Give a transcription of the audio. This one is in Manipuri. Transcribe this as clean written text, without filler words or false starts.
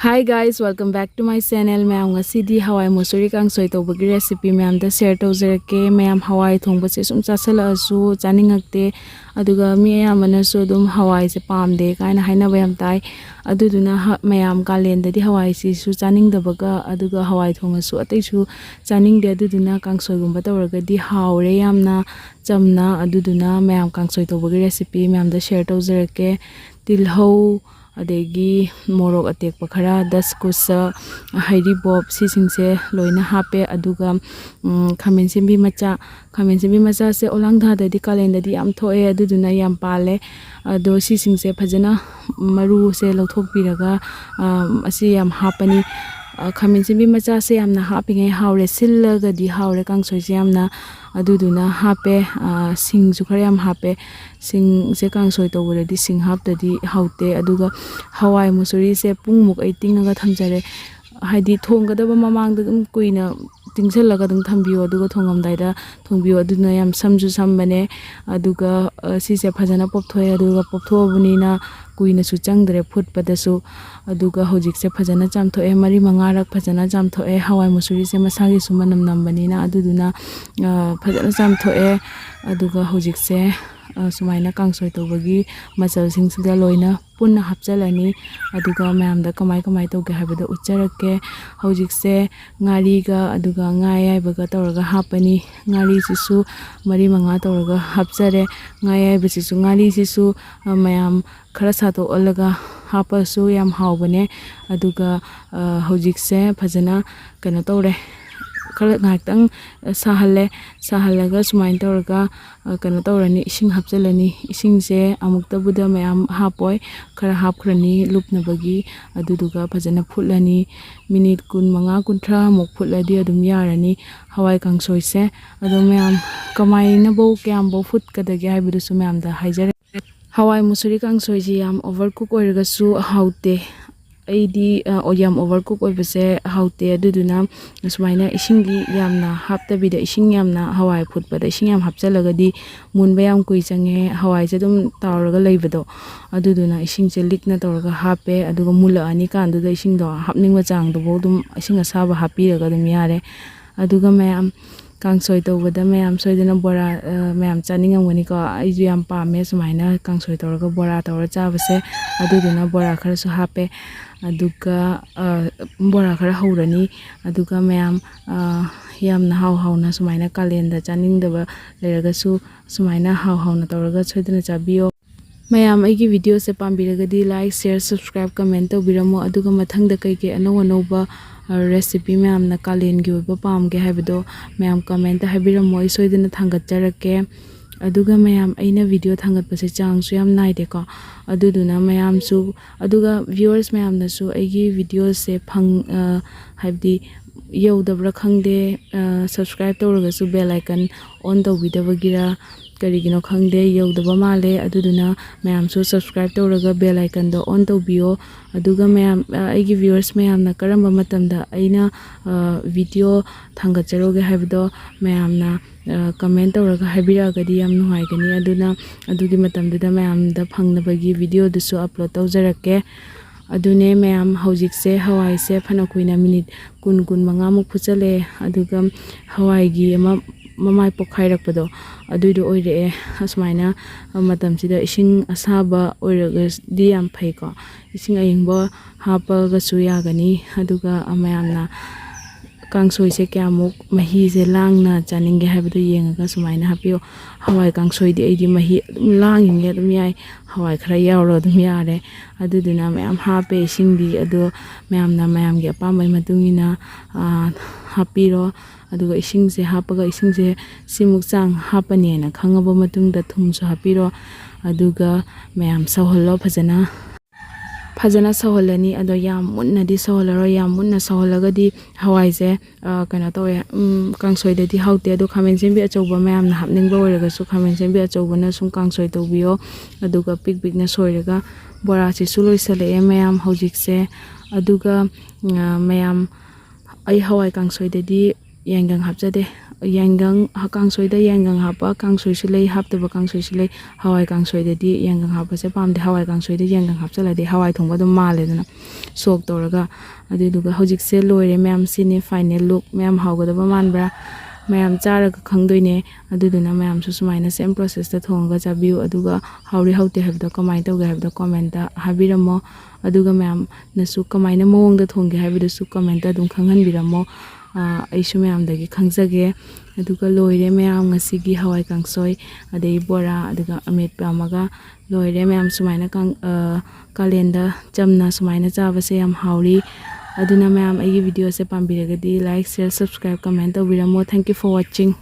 Hi guys, welcome back to my channel. Mayam ngasidi Hawai Masoori Kangsoi tawbagi recipe mayam da share tawjarake. Mayam Hawai thongba se sum chasala asu chaningakte aduga mi amana su dum Hawai se pamde kaina haina bayam tai aduduna mayam kalen dadi Hawai si su chaningdabaga aduga Hawai thonga su atai su chaningde aduduna kangsoi gumba tawragadi haure yamna chamna aduduna mayam kangsoi tawbagi recipe mayam da share tawjarake. Tilhau adegi morok atekpa khara daskusa hairibob sisingse loina hape aduga khamen simbi macha se olangdha dadi kalenda di am thoe aduduna yam pale ado sisingse phajana maru se lothok piraga asi yam hapani khamen simbi macha se yamna hapinge haure sillaga di haure kangsoi se yamna aduduna hape sing su khara yam hape sing se kangsoi tawure di sing hap dadi haute aduga Hawai Masoori se pungmuk ai tingaga thamjare haidi thonggadaba mamangda dum kuina tingsellaga dum thambiyo aduga thongamdaida thongbiyo aduna yam samju sambane aduga sise phajana popthoe aduga popthobunina kuina su changdre phutpadasu aduga hojik se phajana chamthoe mari mangarak phajana chamthoe Hawai Masoori se masagi sumanam nambanina aduduna phajana chamthoe aduga hojik se sumaina kangsoi tawbagi machal singsida loina punna hapchalani aduga mayamda kamai tawge habada ucharake hojik se ngari ga aduga ngai baga tawraga hapani ngari sisu mari manga tawraga hapchare ngai basisu ngari sisu mayam khara sato olaga hapasu yam hawbane aduga hojik se phajana kana tawre khara ngaktang sahalaga sumain tawraga kana tawrani ising hapchalani ising se amukta buda mayam hapoi khara hapkhrani lupnabagi aduduga phajana phutlani minute kun manga kunthra muk phutladi adum yarani Hawai kangsoi se ado mayam kamai na bo kyam bo phut kadagi haibudu su mayam da haijare Hawai Masoori kangsoi ji yam overcook oiraga su haute aidi oyam overcook oibase haute aduduna sumaina isingi yamna haptabida ising yamna hawai phutpada ising yam hapchalagadi munba yam kui change hawai se dum tawraga leibado aduduna ising se likna tawraga hape aduga mula ani kanduda ising do hapningwa chang do bodum ising asaba hapiraga dum yare aduga mayam kangsoi tawbada mayam soidana bora mayam chaningangani ko aiju yam pame sumaina kangsoi tawraga bora tawra chabase aduduna bora khara su hape aduga bora khara haurani aduga mayam yamna hauna sumaina kalenda chaningdaba leraga su sumaina hauna tawraga soidana chabiyo mayam aigi video se pambiragadi like share subscribe comment tawbiramo aduga mathangda kaike anoba recipe mayam na kalen gi oba pamge haibado mayam comment ta habiramo isoidana thangatjarake aduga mayam aina video thangatpase changsu yam naide ko aduduna mayam su aduga viewers mayam na su aigi video se phang habdi yodabra khangde subscribe tawraga su bell icon on tawbidabagira karigino khangde yodaba male aduduna mayam su subscribe tawraga bell icon do on tawbiyo aduga mayam aigi viewers mayam na karamba matamda aina video thangatjaroge haibdo mayam na comment tawraga habiragadi yam nuhaigani aduna adugi matamda mayam da phangnabagi video dusu upload tawjarake adune mayam hojik se hawai se phana kuina minute kun manga muk phuchale aduga hawai gi mamai pokhairakpado aduido oire asmaina matam sida ising asaba oiraga di yam phaiko ising ayingba hapaga su yagani aduga amayamna kangsoi se kyamuk mahi se langna chaninge habdu yengaga sumaina hapiyo hawai kangsoi di aidi mahi langinge dum yai hawai khara yawro dum yare aduduna mayam hape singdi adu mayam ge apambai matungina hapiro aduga ising se hapaga ising se simuk chang hapani na khangaba matungda thumsu hapiro aduga mayam sawhollo phajana sawholani ado yam munna di sawholaro yam munna sawholagadi hawai se kana tawe kangsoi dadi haute ado khamen sembi achouba mayam na hapningba oiraga su khamen sembi achouba na sum kangsoi tawbiyo aduga pik na soiraga bora si suloi sale mayam hojik se aduga mayam ai hawai kangsoi dadi yengang hapjade yang kangsoi da yang hapa kangsoi su lei haptaba kangsoi su lei hawai kangsoi da di yang hapa se pam de hawai kangsoi da yang hapchala de hawai thongba dum male dana sok toraga adu duga hojik se loire ma'am sini final look ma'am hawga da manbra ma'am chara khangdoine adu duna ma'am su sumaina same process da thonga chabiu aduga hawri hawte habda kamai tawga habda comment da habiramo aduga ma'am nasu kamaina mawong da thongge habidu su comment da dum khanghan biramo aishu ma'am dagi khangzage aduga loire ma'am ngasigi hawai kangsoi adei bora aduga amet pamaga loire ma'am sumaina kang kalenda chamna sumaina chabase yam hawri aduna ma'am ai video se pambiragadi like share subscribe comment tawbiramo thank you for watching